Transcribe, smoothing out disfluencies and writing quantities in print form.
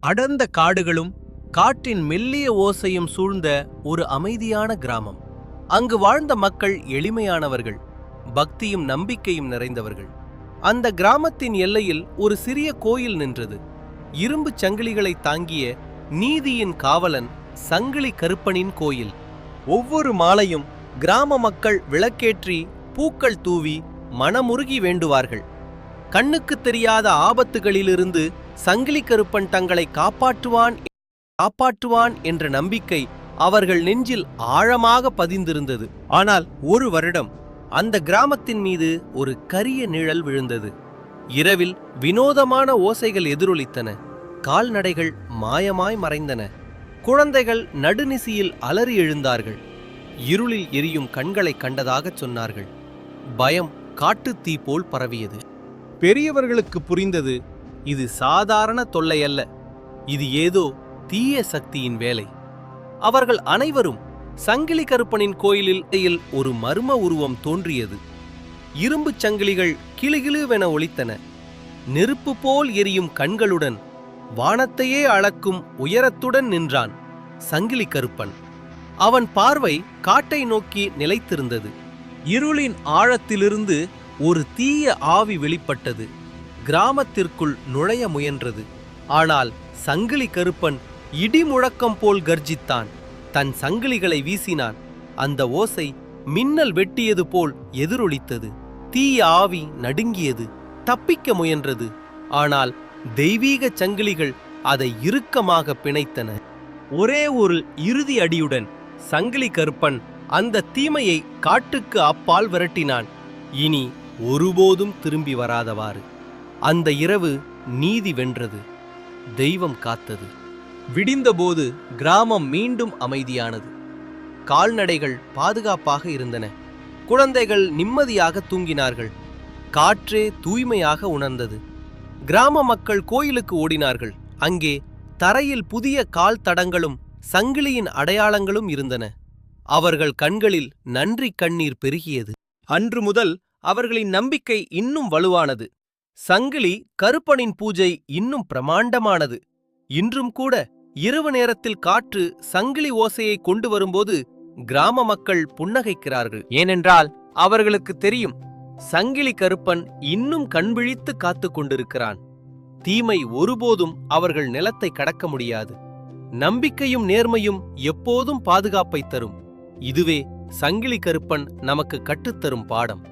அடர்ந்த காடுகளும் காற்றின் மெல்லிய ஓசையும் சூழ்ந்த ஒரு அமைதியான கிராமம். அங்கு வாழ்ந்த மக்கள் எளிமையானவர்கள், பக்தியும் நம்பிக்கையும் நிறைந்தவர்கள். அந்த கிராமத்தின் எல்லையில் ஒரு சிறிய கோயில் நின்றது. இரும்புச் சங்கிலிகளை தாங்கிய நீதியின் காவலன் சங்கிலி கருப்பனின் கோயில். ஒவ்வொரு மாலையும் கிராம மக்கள் விளக்கேற்றி பூக்கள் தூவி மனமுருகி வேண்டுவார்கள். கண்ணுக்கு தெரியாத ஆபத்துகளிலிருந்து சங்கிலி கருப்பன் தங்களை காப்பாற்றுவான் என்ற நம்பிக்கை அவர்கள் நெஞ்சில் ஆழமாக பதிந்திருந்தது. ஆனால் ஒரு வருடம் அந்த கிராமத்தின் மீது ஒரு கரிய நிழல் விழுந்தது. இரவில் வினோதமான ஓசைகள் எதிரொலித்தன. கால்நடைகள் மாயமாய் மறைந்தன. குழந்தைகள் நடுநிசியில் அலறி எழுந்தார்கள். இருளில் எரியும் கண்களை கண்டதாகச் சொன்னார்கள். பயம் காட்டுத்தீ போல் பரவியது. பெரியவர்களுக்கு புரிந்தது, இது சாதாரண தொல்லையல்ல, இது ஏதோ தீய சக்தியின் வேலை. அவர்கள் அனைவரும் சங்கிலி கருப்பனின் கோயிலில் ஒரு மர்ம உருவம் தோன்றியது. இரும்புச் சங்கிலிகள் கிளுகிளுவென ஒலித்தன. நெருப்பு போல் எரியும் கண்களுடன் வானத்தையே அளக்கும் உயரத்துடன் நின்றான் சங்கிலி கருப்பன். அவன் பார்வை காட்டை நோக்கி நிலைத்திருந்தது. இருளின் ஆழத்திலிருந்து ஒரு தீய ஆவி வெளிப்பட்டது. கிராமத்திற்குள் நுழைய முயன்றது. ஆனால் சங்கிலி கருப்பன் இடி முழக்கம் போல் கர்ஜித்தான். தன் சங்கிலிகளை வீசினான். அந்த ஓசை மின்னல் வெட்டியது போல் எதிரொலித்தது. தீய ஆவி நடுங்கியது, தப்பிக்க முயன்றது. ஆனால் தெய்வீக சங்கிலிகள் அதை இறுக்கமாக பிணைத்தன. ஒரே ஒரு இறுதி அடியுடன் சங்கிலி கருப்பன் அந்த தீமையை காட்டுக்கு அப்பால் விரட்டினான். இனி ஒருபோதும் திரும்பி வராதவாறு. அந்த இரவு நீதி வென்றது, தெய்வம் காத்தது. விடிந்தபோது கிராமம் மீண்டும் அமைதியானது. கால்நடைகள் பாதுகாப்பாக இருந்தன. குழந்தைகள் நிம்மதியாக தூங்கினார்கள். காற்றே தூய்மையாக உணர்ந்தது. கிராம மக்கள் கோயிலுக்கு ஓடினார்கள். அங்கே தரையில் புதிய கால் தடங்களும் சங்கிலியின் அடையாளங்களும் இருந்தன. அவர்கள் கண்களில் நன்றி கண்ணீர் பெருகியது. அன்று முதல் அவர்களின் நம்பிக்கை இன்னும் வலுவானது. சங்கிலி கருப்பனின் பூஜை இன்னும் பிரமாண்டமானது. இன்றும் கூட இரவு நேரத்தில் காற்று சங்கிலி ஓசையை கொண்டு வரும்போது கிராம மக்கள் புன்னகைக்கிறார்கள். ஏனென்றால் அவர்களுக்கு தெரியும், சங்கிலி கருப்பன் இன்னும் கண்விழித்து காத்து கொண்டிருக்கிறான். தீமை ஒருபோதும் அவர்கள் நிலத்தை கடக்க முடியாது. நம்பிக்கையும் நேர்மையும் எப்போதும் பாதுகாப்பை தரும். இதுவே சங்கிலி கருப்பன் நமக்கு கற்றுத்தரும் பாடம்.